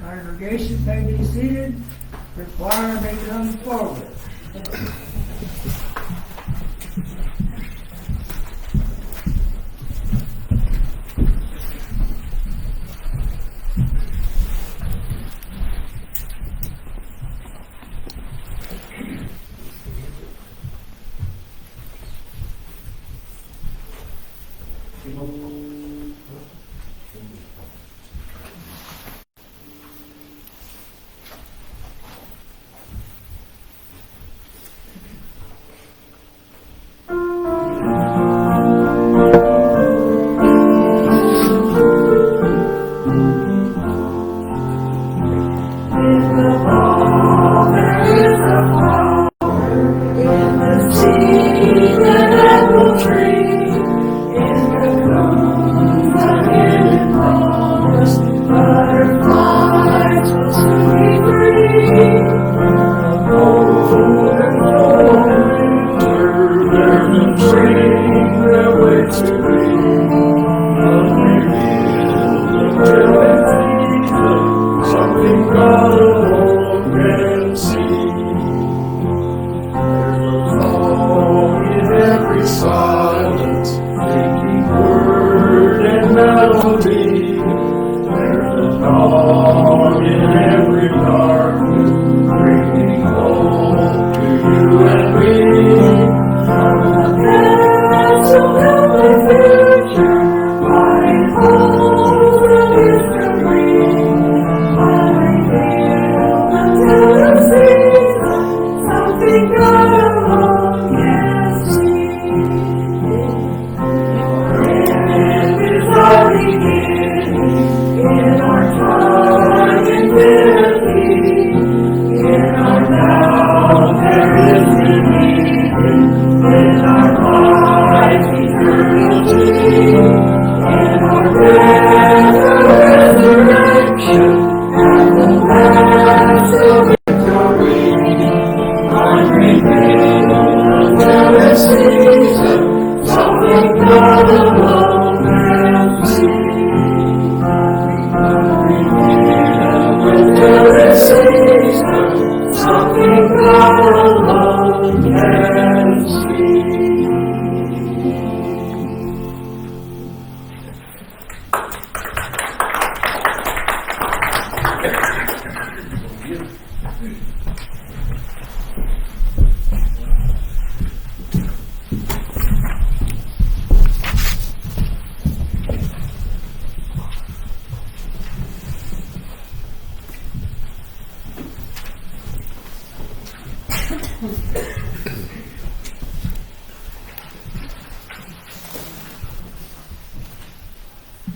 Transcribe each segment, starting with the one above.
Congregation may be seated. The choir may come forward.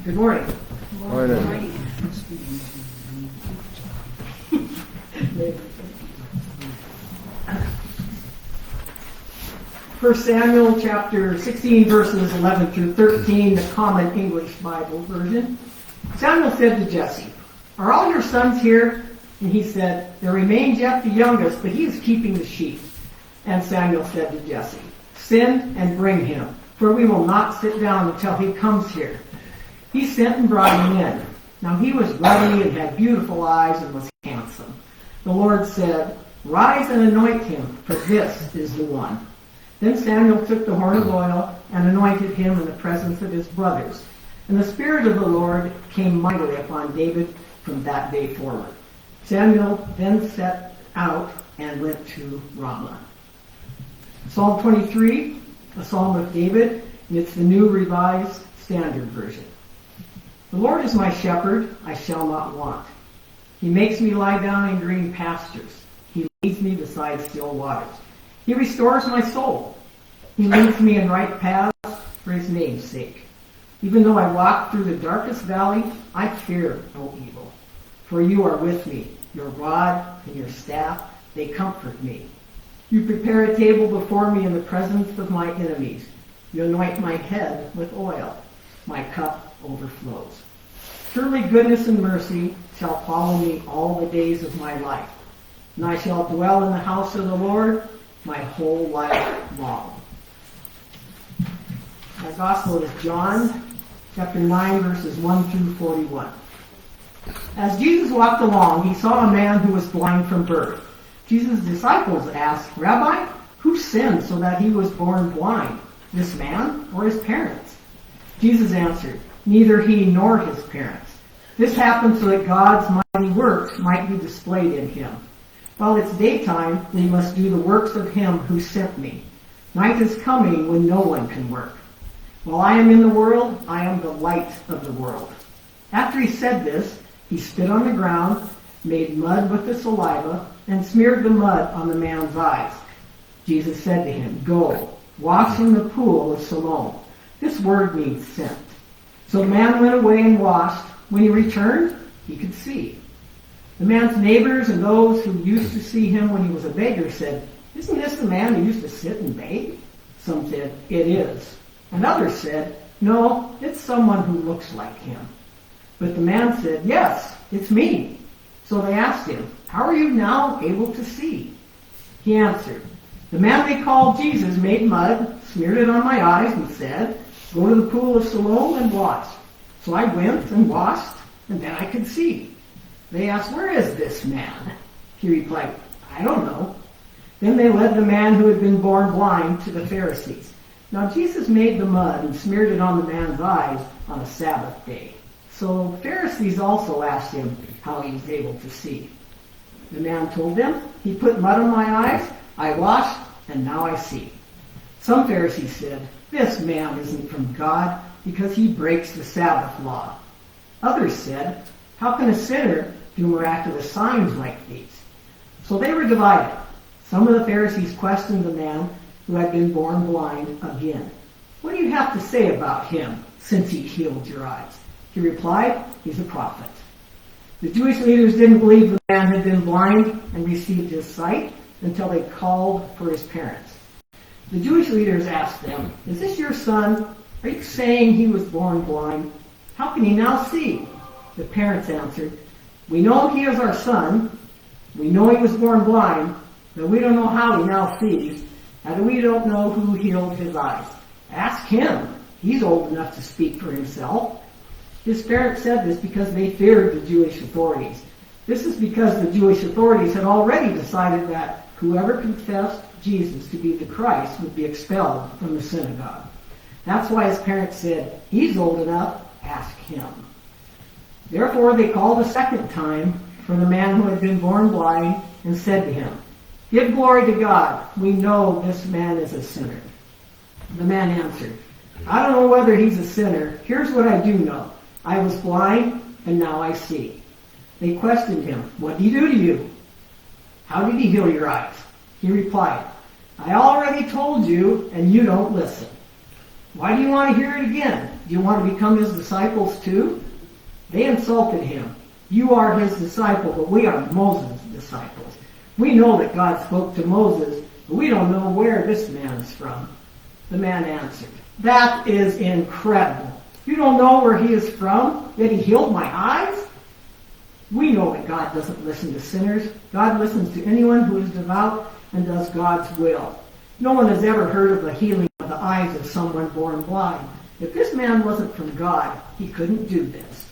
Good morning. Morning. First Samuel chapter 16 verses 11 through 13, the Common English Bible version. Samuel said to Jesse, "Are all your sons here?" And he said, "There remains yet the youngest, but he is keeping the sheep." And Samuel said to Jesse, "Send and bring him, for we will not sit down until he comes here." He sent and brought him in. Now he was ruddy and had beautiful eyes and was handsome. The Lord said, "Rise and anoint him, for this is the one." Then Samuel took the horn of oil and anointed him in the presence of his brothers. And the Spirit of the Lord came mightily upon David from that day forward. Samuel then set out and went to Ramah. Psalm 23, a psalm of David, and it's the New Revised Standard Version. The Lord is my shepherd, I shall not want. He makes me lie down in green pastures. He leads me beside still waters. He restores my soul. He leads me in right paths for his name's sake. Even though I walk through the darkest valley, I fear no evil. For you are with me. Your rod and your staff, they comfort me. You prepare a table before me in the presence of my enemies. You anoint my head with oil. My cup overflows. Surely goodness and mercy shall follow me all the days of my life, and I shall dwell in the house of the Lord my whole life long. My gospel is John chapter 9 verses 1 through 41. As Jesus walked along, he saw a man who was blind from birth. Jesus' disciples asked, Rabbi, who sinned so that he was born blind, this man or his parents? Jesus answered, neither he nor his parents. This happened so that God's mighty works might be displayed in him. While it's daytime, we must do the works of him who sent me. Night is coming when no one can work. While I am in the world, I am the light of the world. After he said this, he spit on the ground, made mud with the saliva, and smeared the mud on the man's eyes. Jesus said to him, go, wash in the pool of Siloam. This word means sent. So the man went away and washed. When he returned, he could see. The man's neighbors and those who used to see him when he was a beggar said, isn't this the man who used to sit and beg? Some said, it is. And others said, no, it's someone who looks like him. But the man said, yes, it's me. So they asked him, how are you now able to see? He answered, the man they called Jesus made mud, smeared it on my eyes, and said, go to the pool of Siloam and wash. So I went and washed, and then I could see. They asked, where is this man? He replied, I don't know. Then they led the man who had been born blind to the Pharisees. Now Jesus made the mud and smeared it on the man's eyes on a Sabbath day. So Pharisees also asked him how he was able to see. The man told them, he put mud on my eyes, I washed, and now I see. Some Pharisees said, this man isn't from God because he breaks the Sabbath law. Others said, how can a sinner do miraculous signs like these? So they were divided. Some of the Pharisees questioned the man who had been born blind again. What do you have to say about him since he healed your eyes? He replied, he's a prophet. The Jewish leaders didn't believe the man had been blind and received his sight until they called for his parents. The Jewish leaders asked them, is this your son? Are you saying he was born blind? How can he now see? The parents answered, we know he is our son. We know he was born blind, but we don't know how he now sees, and we don't know who healed his eyes. Ask him. He's old enough to speak for himself. His parents said this because they feared the Jewish authorities. This is because the Jewish authorities had already decided that whoever confessed Jesus to be the Christ would be expelled from the synagogue. That's why his parents said, he's old enough, ask him. Therefore they called a second time for the man who had been born blind and said to him, give glory to God. We know this man is a sinner. The man answered, I don't know whether he's a sinner. Here's what I do know. I was blind, and now I see. They questioned him, what did he do to you? How did he heal your eyes? He replied, I already told you, and you don't listen. Why do you want to hear it again? Do you want to become his disciples too? They insulted him. You are his disciple, but we are Moses' disciples. We know that God spoke to Moses, but we don't know where this man is from. The man answered, that is incredible. You don't know where he is from, yet he healed my eyes? We know that God doesn't listen to sinners. God listens to anyone who is devout and does God's will. No one has ever heard of the healing of the eyes of someone born blind. If this man wasn't from God, he couldn't do this.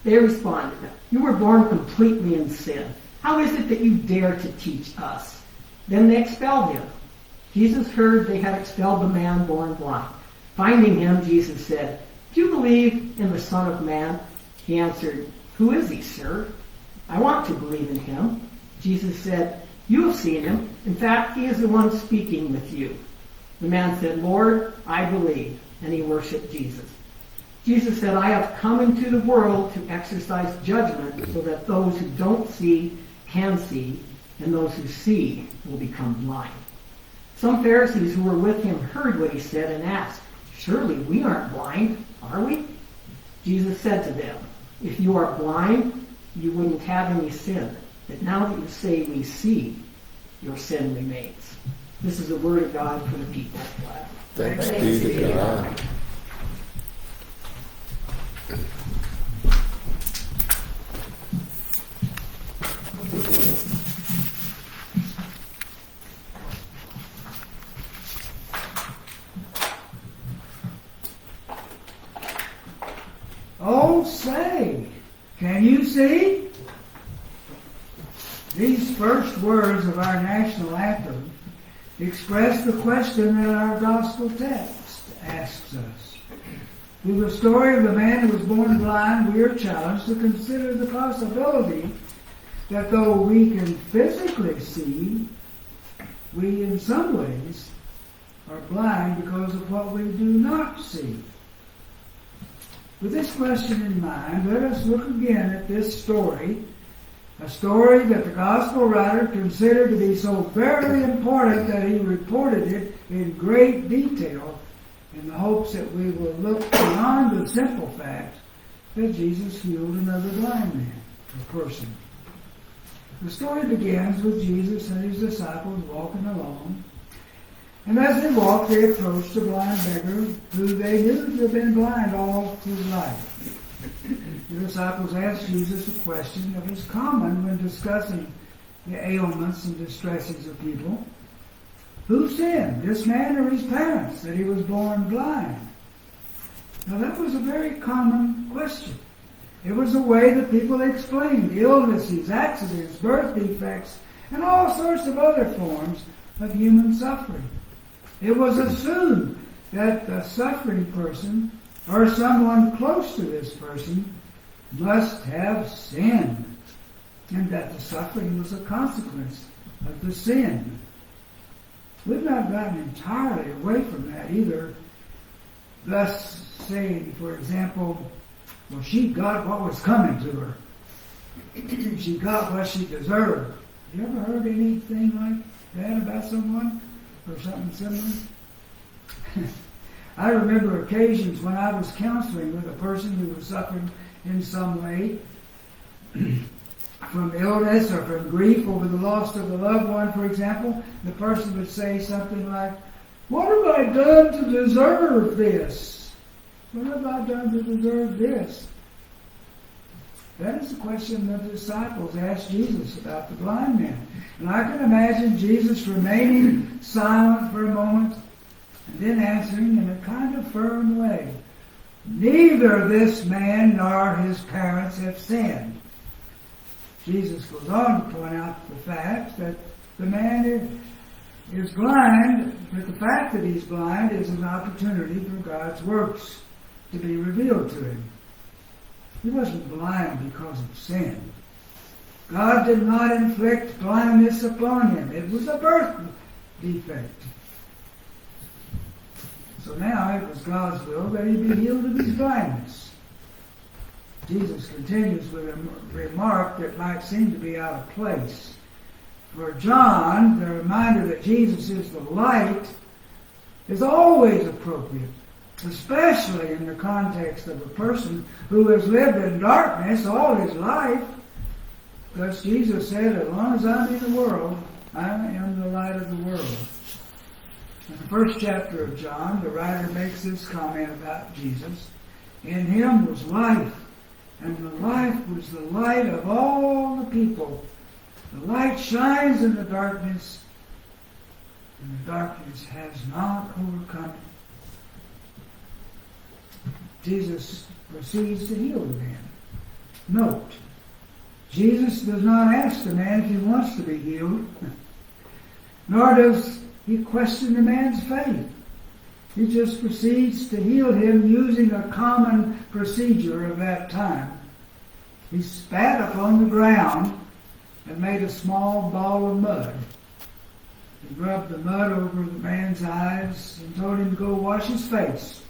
They responded, you were born completely in sin. How is it that you dare to teach us? Then they expelled him. Jesus heard they had expelled the man born blind. Finding him, Jesus said, do you believe in the Son of Man? He answered, who is he, sir? I want to believe in him. Jesus said, you have seen him. In fact, he is the one speaking with you. The man said, Lord, I believe. And he worshiped Jesus. Jesus said, I have come into the world to exercise judgment so that those who don't see can see, and those who see will become blind. Some Pharisees who were with him heard what he said and asked, surely we aren't blind, are we? Jesus said to them, if you are blind, you wouldn't have any sin. But now that you say we see, your sin remains. This is the word of God for the people. Thanks be to God. Oh, say, can you see? These first words of our national anthem express the question that our gospel text asks us. Through the story of the man who was born blind, we are challenged to consider the possibility that though we can physically see, we in some ways are blind because of what we do not see. With this question in mind, let us look again at this story, a story that the gospel writer considered to be so very important that he reported it in great detail in the hopes that we will look beyond the simple fact that Jesus healed another blind man, a person. The story begins with Jesus and his disciples walking along. And as they walked, they approached a blind beggar who they knew to have been blind all his life. The disciples asked Jesus a question that was common when discussing the ailments and distresses of people. Who sinned, this man or his parents, that he was born blind? Now that was a very common question. It was a way that people explained illnesses, accidents, birth defects, and all sorts of other forms of human suffering. It was assumed that the suffering person, or someone close to this person, must have sinned, and that the suffering was a consequence of the sin. We've not gotten entirely away from that either, thus saying, for example, well, she got what was coming to her. She got what she deserved. Have you ever heard anything like that about someone? Or something similar? I remember occasions when I was counseling with a person who was suffering in some way from illness or from grief over the loss of a loved one, for example. The person would say something like, what have I done to deserve this? What have I done to deserve this? That is the question the disciples asked Jesus about the blind man. And I can imagine Jesus remaining silent for a moment and then answering in a kind of firm way. Neither this man nor his parents have sinned. Jesus goes on to point out the fact that the man is blind, but the fact that he's blind is an opportunity for God's works to be revealed to him. He wasn't blind because of sin. God did not inflict blindness upon him. It was a birth defect. So now it was God's will that he be healed of his blindness. Jesus continues with a remark that might seem to be out of place. For John, the reminder that Jesus is the light is always appropriate, especially in the context of a person who has lived in darkness all his life. Because Jesus said, as long as I'm in the world, I am the light of the world. In the first chapter of John, the writer makes this comment about Jesus. In him was life, and the life was the light of all the people. The light shines in the darkness, and the darkness has not overcome it. Jesus proceeds to heal the man. Note, Jesus does not ask the man if he wants to be healed, nor does he question the man's faith. He just proceeds to heal him using a common procedure of that time. He spat upon the ground and made a small ball of mud. He rubbed the mud over the man's eyes and told him to go wash his face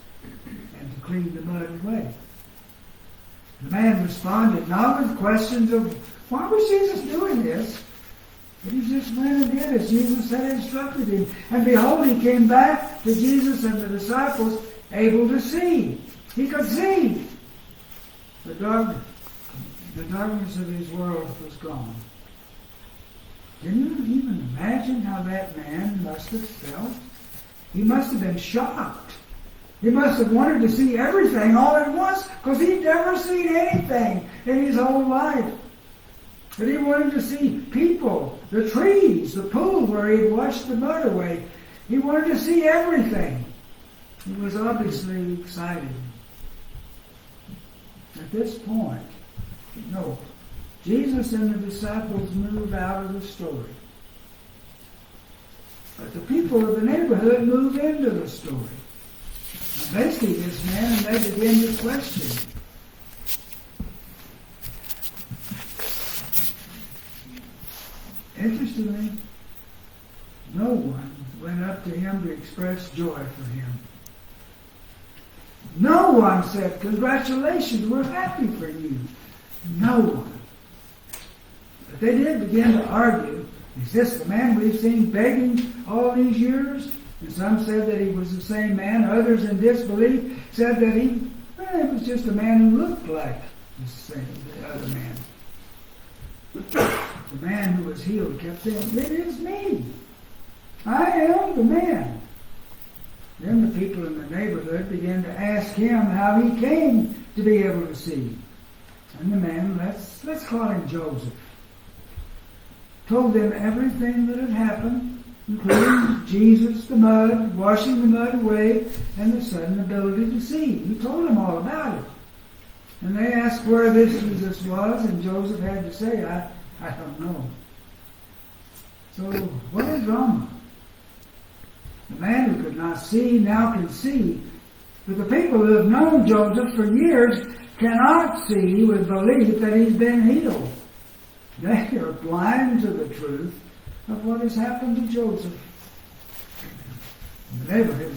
and to clean the mud away. The man responded not with questions of, why was Jesus doing this? But he just went and did as Jesus had instructed him. And behold, he came back to Jesus and the disciples able to see. He could see. The darkness of his world was gone. Can you even imagine how that man must have felt? He must have been shocked. He must have wanted to see everything all at once, because he'd never seen anything in his whole life. But he wanted to see people, the trees, the pool where he'd washed the mud away. He wanted to see everything. He was obviously excited. At this point, note, Jesus and the disciples move out of the story. But the people of the neighborhood move into the story. And they see this man and they begin to question him. Interestingly, no one went up to him to express joy for him. No one said, "Congratulations, we're happy for you." No one. But they did begin to argue. Is this the man we've seen begging all these years? And some said that he was the same man. Others in disbelief said that he was just a man who looked like the other man. The man who was healed kept saying, "It is me. I am the man." Then the people in the neighborhood began to ask him how he came to be able to see. And the man, let's call him Joseph, told them everything that had happened, including Jesus, the mud, washing the mud away, and the sudden ability to see. He told them all about it. And they asked where this Jesus was, and Joseph had to say, I don't know. So, what is wrong? The man who could not see now can see. But the people who have known Joseph for years cannot see with belief that he's been healed. They are blind to the truth of what has happened to Joseph. The neighborhood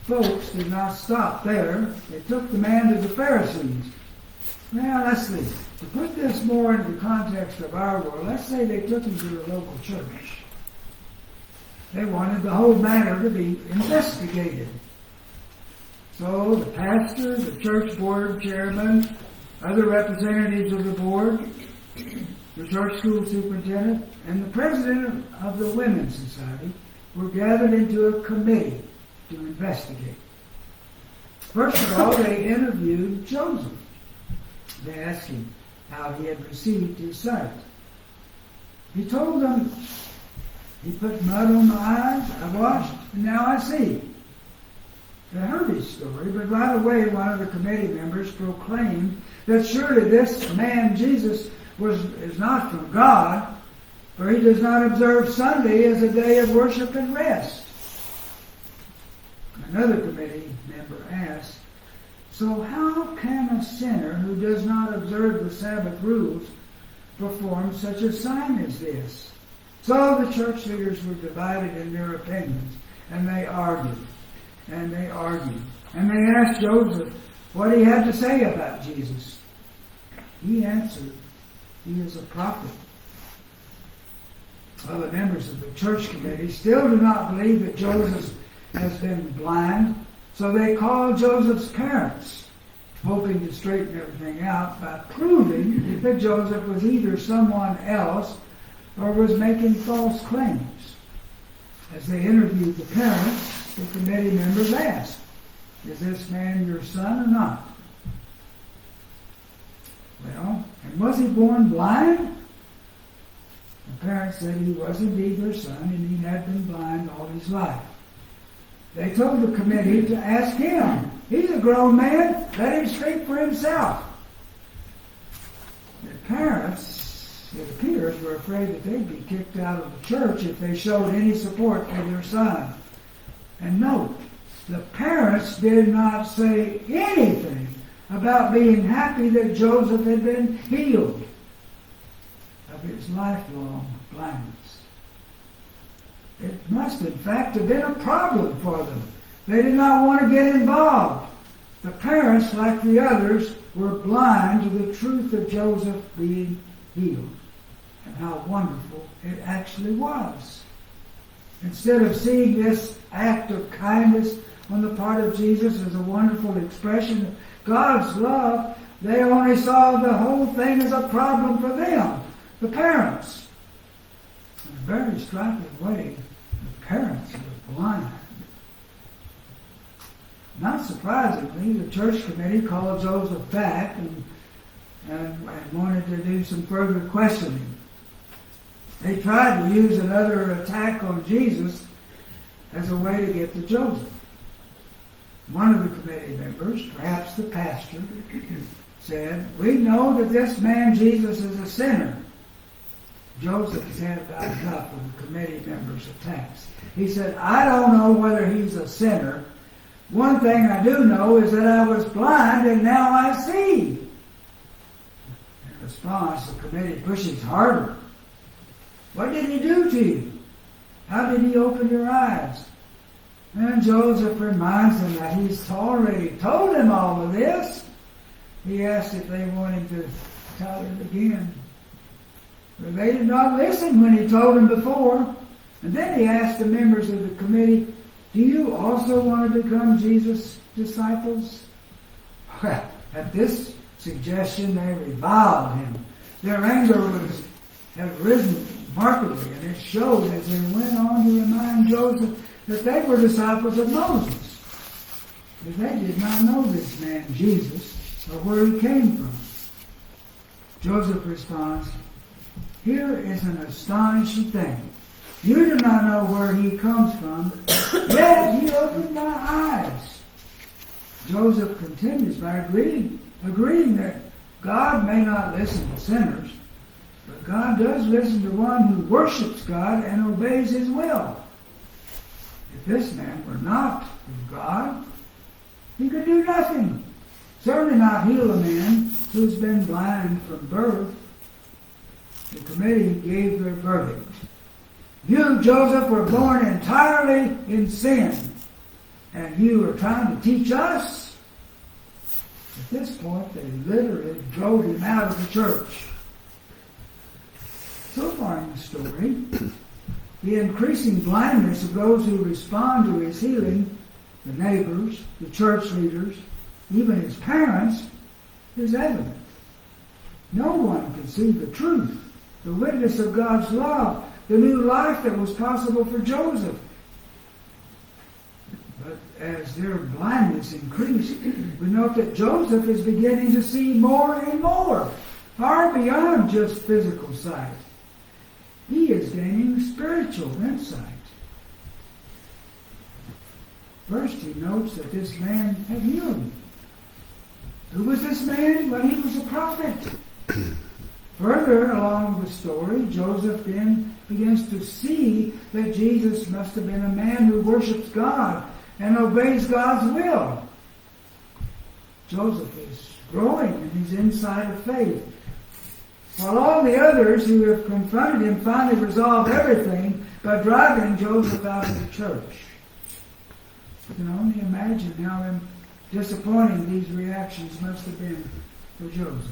folks did not stop there. They took the man to the Pharisees. Now, let's see. To put this more into the context of our world, let's say they took him to the local church. They wanted the whole matter to be investigated. So the pastor, the church board chairman, other representatives of the board, the church school superintendent, and the president of the Women's Society were gathered into a committee to investigate. First of all, they interviewed Joseph. They asked him how he had received his sight. He told them, "He put mud on my eyes, I washed, and now I see." They heard his story, but right away one of the committee members proclaimed that surely this man Jesus is not from God, for he does not observe Sunday as a day of worship and rest. Another committee member asked, "So how can a sinner who does not observe the Sabbath rules perform such a sign as this?" So the church leaders were divided in their opinions, and they argued, and they argued. And they asked Joseph what he had to say about Jesus. He answered, "He is a prophet." Other members of the church committee still do not believe that Joseph has been blind, so they called Joseph's parents, hoping to straighten everything out by proving that Joseph was either someone else or was making false claims. As they interviewed the parents, the committee members asked, "Is this man your son or not?" Well, and was he born blind? The parents said he was indeed their son, and he had been blind all his life. They told the committee to ask him. He's a grown man. Let him speak for himself. The parents, it appears, were afraid that they'd be kicked out of the church if they showed any support for their son. And note, the parents did not say anything about being happy that Joseph had been healed of his lifelong blindness. It must, in fact, have been a problem for them. They did not want to get involved. The parents, like the others, were blind to the truth of Joseph being healed and how wonderful it actually was. Instead of seeing this act of kindness on the part of Jesus as a wonderful expression of God's love, they only saw the whole thing as a problem for them, the parents. In a very striking way, the parents were blind. Not surprisingly, the church committee called Joseph back and wanted to do some further questioning. They tried to use another attack on Jesus as a way to get to Joseph. One of the committee members, perhaps the pastor, said, "We know that this man Jesus is a sinner." Joseph's had about enough of the committee members' attacks. He said, "I don't know whether he's a sinner. One thing I do know is that I was blind and now I see." In response, the committee pushes harder. "What did he do to you? How did he open your eyes?" And Joseph reminds them that he's already told them all of this. He asked if they wanted to tell it again. But they did not listen when he told them before. And then he asked the members of the committee, "Do you also want to become Jesus' disciples?" Well, at this suggestion, they reviled him. Their anger had risen markedly, and it showed as they went on to remind Joseph that they were disciples of Moses. But they did not know this man, Jesus, or where he came from. Joseph responds, "Here is an astonishing thing. You do not know where he comes from, yet he opened my eyes." Joseph continues by agreeing that God may not listen to sinners, but God does listen to one who worships God and obeys his will. If this man were not of God, he could do nothing. Certainly not heal a man who's been blind from birth. The committee gave their verdict. "You, Joseph, were born entirely in sin, and you are trying to teach us?" At this point, they literally drove him out of the church. So far in the story, the increasing blindness of those who respond to his healing, the neighbors, the church leaders, even his parents, is evident. No one can see the truth, the witness of God's love, the new life that was possible for Joseph. But as their blindness increased, we note that Joseph is beginning to see more and more, far beyond just physical sight. He is gaining spiritual insight. First, he notes that this man had healed him. Who was this man? Well, he was a prophet. Further along the story, Joseph then begins to see that Jesus must have been a man who worships God and obeys God's will. Joseph is growing in his insight of faith, while all the others who have confronted him finally resolve everything by driving Joseph out of the church. You can only imagine how disappointing these reactions must have been for Joseph.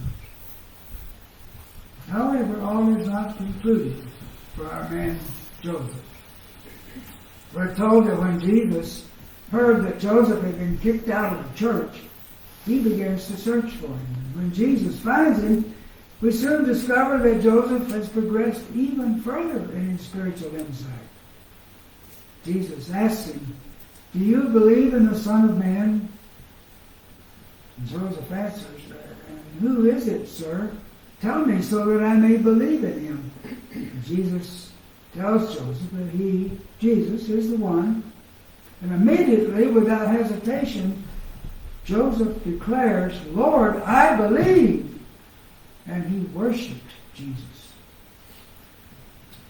However, all is not concluded for our man Joseph. We're told that when Jesus heard that Joseph had been kicked out of the church, he begins to search for him. When Jesus finds him, we soon discover that Joseph has progressed even further in his spiritual insight. Jesus asks him, "Do you believe in the Son of Man?" And Joseph answers, "And who is it, sir? Tell me so that I may believe in him." And Jesus tells Joseph that he, Jesus, is the one. And immediately, without hesitation, Joseph declares, "Lord, I believe." And he worshipped Jesus.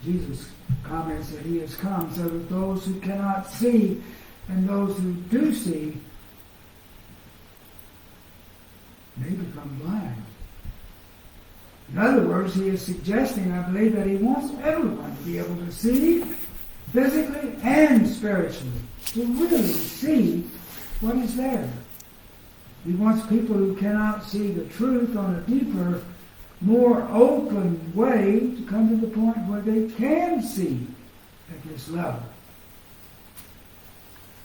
Jesus comments that he has come so that those who cannot see and those who do see may become blind. In other words, he is suggesting, I believe, that he wants everyone to be able to see physically and spiritually, to really see what is there. He wants people who cannot see the truth on a deeper, more open way to come to the point where they can see at this level.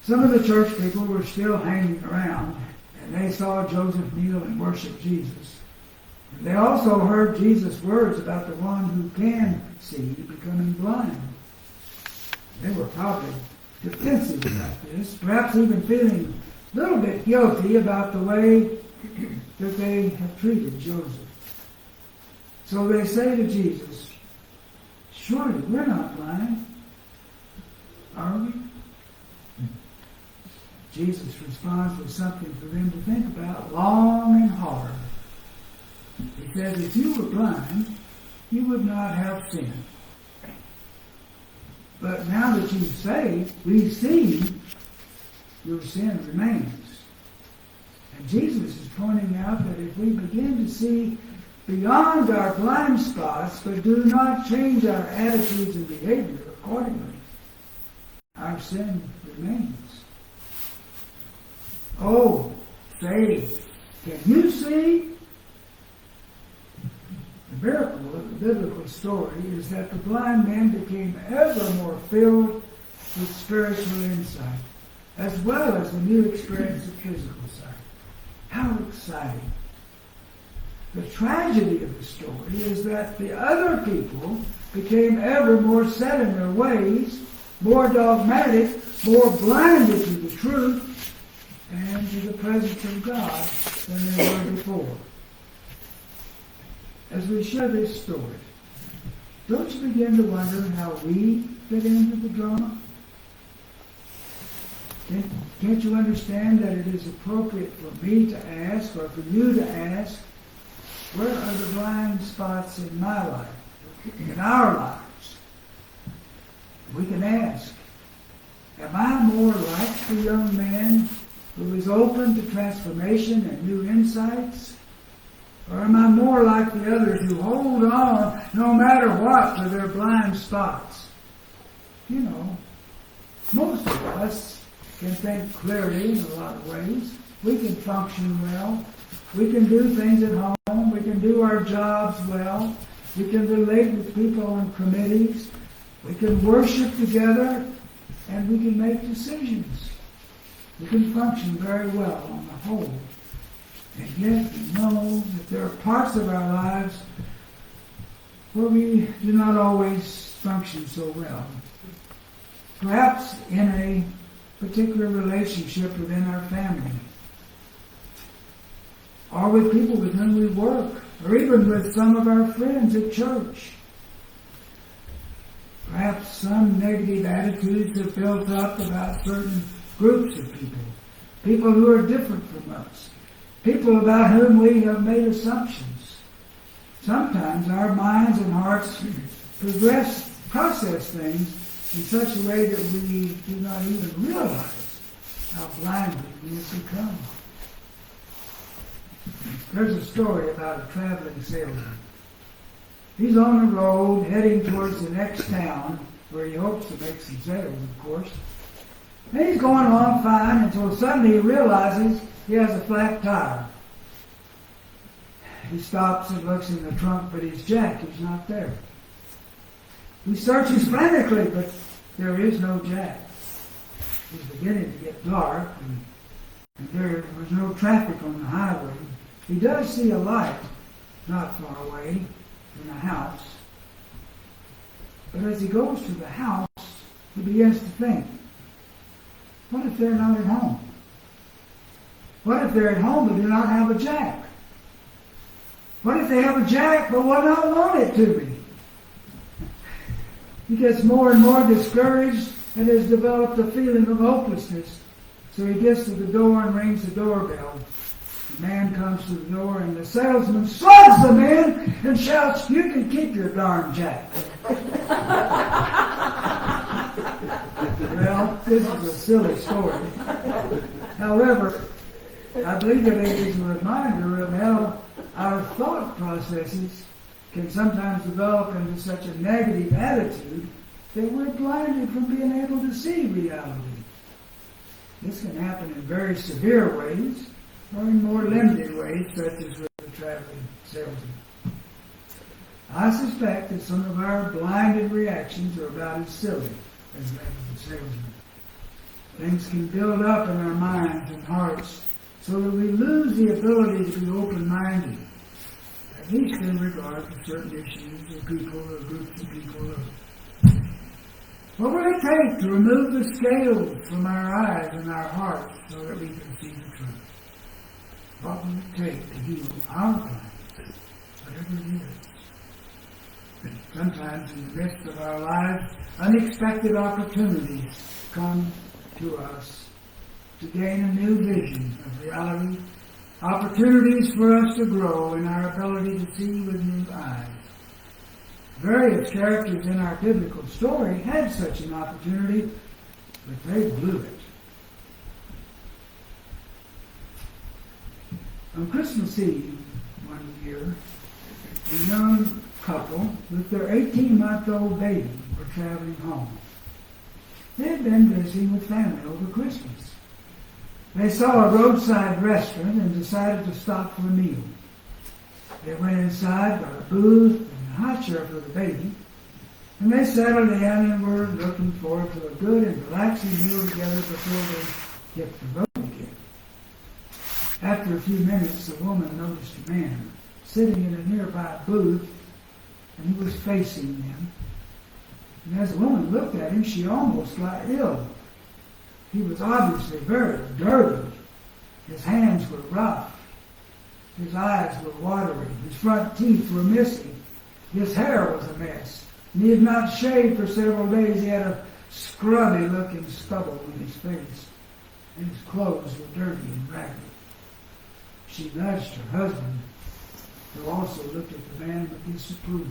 Some of the church people were still hanging around, and they saw Joseph kneel and worship Jesus. And they also heard Jesus' words about the one who can see becoming blind. They were probably defensive about this, perhaps even feeling a little bit guilty about the way that they have treated Joseph. So they say to Jesus, "Surely we're not blind, are we?" Jesus responds with something for them to think about long and hard. He says, if you were blind, you would not have sin. But now that you've saved, we see your sin remains. And Jesus is pointing out that if we begin to see beyond our blind spots, but do not change our attitudes and behavior accordingly, our sin remains. Oh, say, can you see? The miracle of the biblical story is that the blind man became ever more filled with spiritual insight, as well as a new experience of physical sight. How exciting. The tragedy of the story is that the other people became ever more set in their ways, more dogmatic, more blinded to the truth and to the presence of God than they were before. As we share this story, don't you begin to wonder how we fit into the drama? Can't you understand that it is appropriate for me to ask, or for you to ask, where are the blind spots in my life, in our lives? We can ask, am I more like the young man who is open to transformation and new insights? Or am I more like the others who hold on, no matter what, to their blind spots? You know, most of us can think clearly in a lot of ways. We can function well. We can do things at home. We can do our jobs well. We can relate with people on committees. We can worship together, and we can make decisions. We can function very well on the whole. And yet we know that there are parts of our lives where we do not always function so well. Perhaps in a particular relationship within our family, or with people with whom we work, or even with some of our friends at church. Perhaps some negative attitudes have built up about certain groups of people, people who are different from us, people about whom we have made assumptions. Sometimes our minds and hearts process things in such a way that we do not even realize how blinded we have become. There's a story about a traveling salesman. He's on the road heading towards the next town where he hopes to make some sales, of course. And he's going along fine until suddenly he realizes he has a flat tire. He stops and looks in the trunk, but his jack is not there. He searches frantically, but there is no jack. It's beginning to get dark, and there was no traffic on the highway. He does see a light not far away in a house. But as he goes to the house, he begins to think, what if they're not at home? What if they're at home but do not have a jack? What if they have a jack but will not loan it to me? He gets more and more discouraged and has developed a feeling of hopelessness. So he gets to the door and rings the doorbell. The man comes to the door and the salesman slugs the man and shouts, "You can keep your darn jack." Well, this is a silly story. However, I believe it is a reminder of how our thought processes can sometimes develop into such a negative attitude that we're blinded from being able to see reality. This can happen in very severe ways or in more limited ways, such as with the traveling salesman. I suspect that some of our blinded reactions are about as silly as that of the salesman. Things can build up in our minds and hearts so that we lose the ability to be open-minded, at least in regard to certain issues or people or groups of people. What will it take to remove the scales from our eyes and our hearts so that we can see the truth? What will it take to heal our blindness, whatever it is? But sometimes in the midst of our lives, unexpected opportunities come to us to gain a new vision of reality opportunities for us to grow in our ability to see with new eyes. Various characters in our biblical story had such an opportunity, but they blew it. On Christmas Eve one year, a young couple with their 18-month-old baby were traveling home. They had been visiting with family over Christmas. They saw a roadside restaurant and decided to stop for a meal. They went inside, got a booth and a hot chair for the baby, and they settled in and were looking forward to a good and relaxing meal together before they hit the road again. After a few minutes, the woman noticed a man sitting in a nearby booth, and he was facing them. And as the woman looked at him, she almost got ill. He was obviously very dirty. His hands were rough. His eyes were watery. His front teeth were missing. His hair was a mess. And he had not shaved for several days. He had a scrubby-looking stubble on his face. And his clothes were dirty and ragged. She nudged her husband, who also looked at the man with disapproval.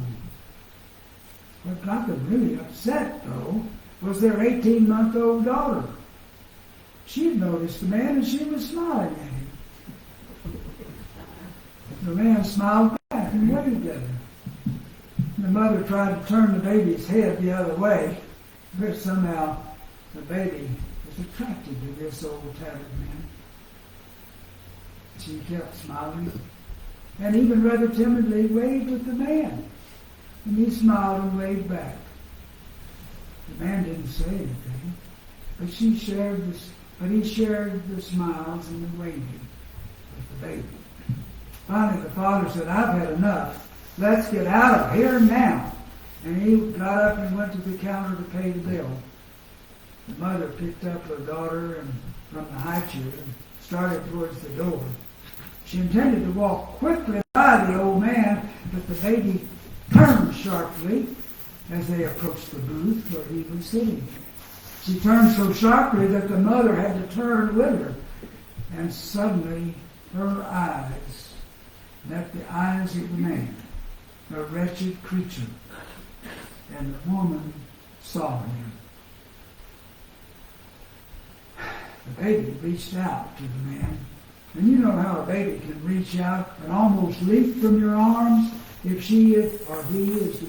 What got them really upset, though, was their 18-month-old daughter. She had noticed the man and she was smiling at him. The man smiled back and waved at her. The mother tried to turn the baby's head the other way, but somehow the baby was attracted to this old tattered man. She kept smiling and even rather timidly waved at the man. And he smiled and waved back. The man didn't say anything, but he shared the smiles and the waving with the baby. Finally, the father said, "I've had enough. Let's get out of here now." And he got up and went to the counter to pay the bill. The mother picked up her daughter from the high chair and started towards the door. She intended to walk quickly by the old man, but the baby turned sharply as they approached the booth where he was sitting. She turned so sharply that the mother had to turn with her. And suddenly her eyes met the eyes of the man, a wretched creature. And the woman saw him. The baby reached out to the man. And you know how a baby can reach out and almost leap from your arms if she or he is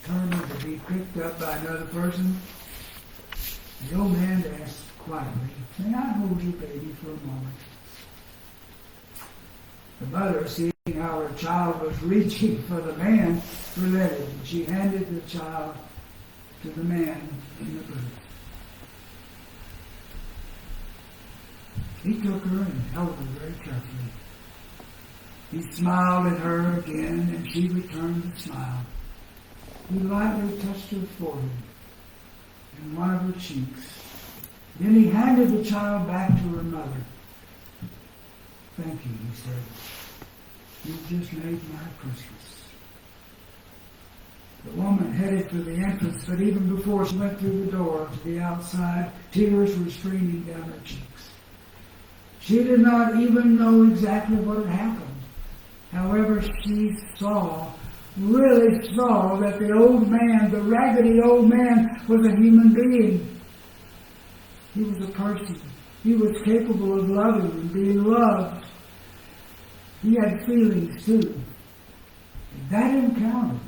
determined to be picked up by another person. The old man asked quietly, "May I hold your baby for a moment?" The mother, seeing how her child was reaching for the man, relented, and she handed the child to the man in the booth. He took her and held her very carefully. He smiled at her again, and she returned the smile. He lightly touched her forehead and one of her cheeks. Then he handed the child back to her mother. "Thank you," he said. "You just made my Christmas." The woman headed for the entrance, but even before she went through the door to the outside, tears were streaming down her cheeks. She did not even know exactly what had happened. However, she really saw that the old man, the raggedy old man, was a human being. He was a person. He was capable of loving and being loved. He had feelings too. In that encounter,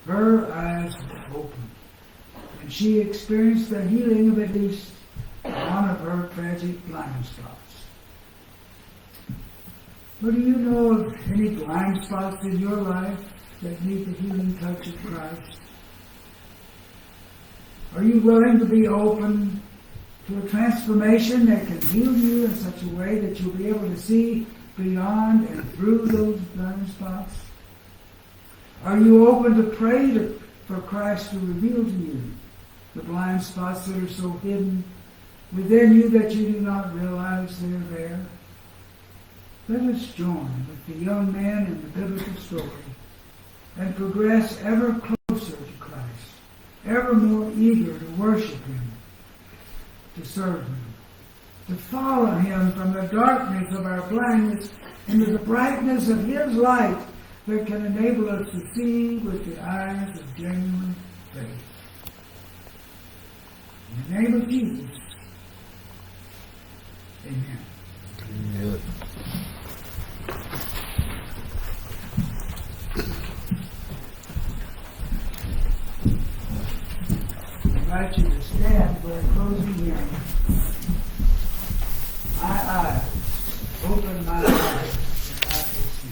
her eyes were open, and she experienced the healing of at least one of her tragic blind spots. But do you know of any blind spots in your life that need the healing touch of Christ? Are you willing to be open to a transformation that can heal you in such a way that you'll be able to see beyond and through those blind spots? Are you open to pray for Christ to reveal to you the blind spots that are so hidden within you that you do not realize they're there? Let us join with the young man in the biblical story and progress ever closer to Christ, ever more eager to worship Him, to serve Him, to follow him from the darkness of our blindness into the brightness of his light that can enable us to see with the eyes of genuine faith. In the name of Jesus, amen. Amen. I invite you to stand for a closing hymn. I open my eyes that I may see.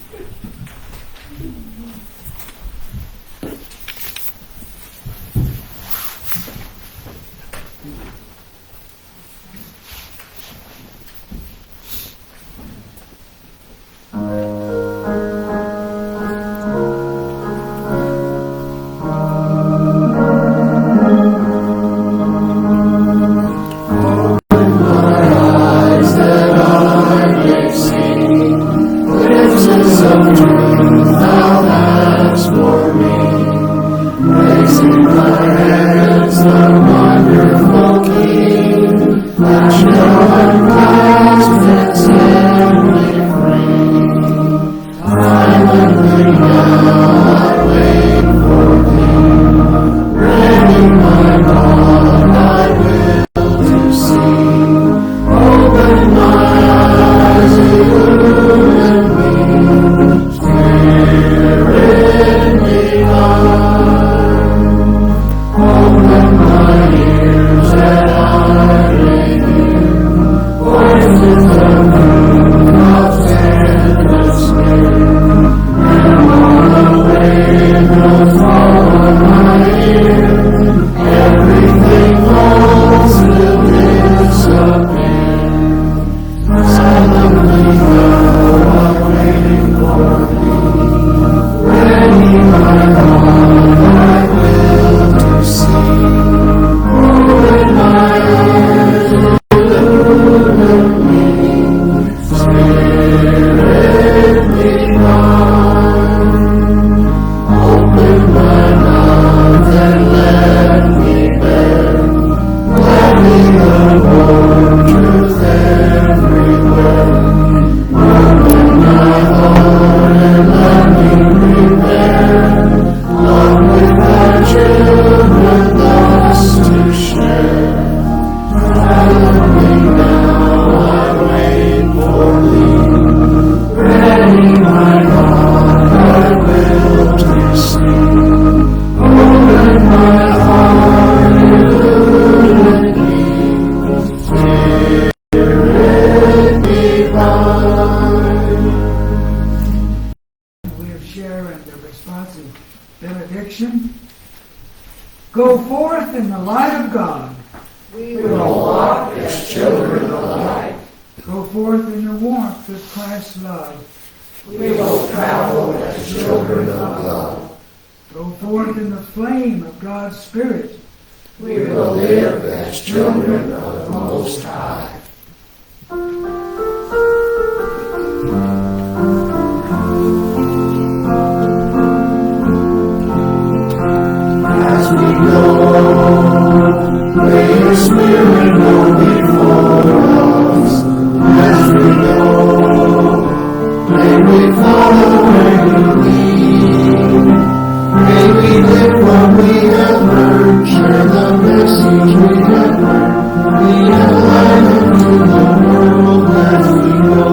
benediction. Go forth in the light of God. We will walk as children of light. Go forth in the warmth of Christ's love. We will travel as children of love. Go forth in the flame of God's Spirit. We will live as children of the Most High. As we go, may your Spirit go before us. As we go, may we follow where you lead. May we live what we have heard, share the message we have heard, be a light into the world as we go.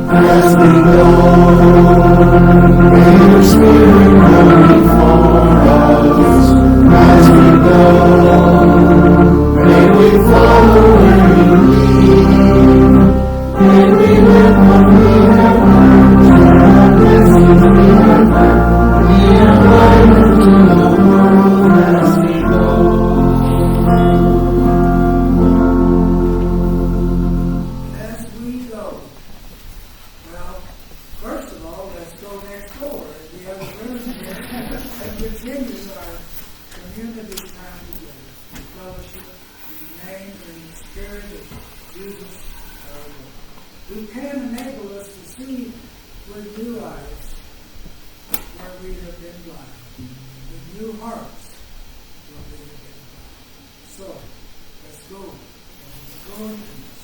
As we go, may your Spirit go before us. As we go, may we follow where you lead. May we live what we have heard, share the message we have heard, be a light into the world as we go. As we go. Well, first of all, let's go next door. The other room here and continue our community time together. In fellowship, in the name and in the spirit of Jesus our Lord. Who can enable us to see with new eyes where we have been blind, with new hearts where we have been blind. So, let's go. And he's going.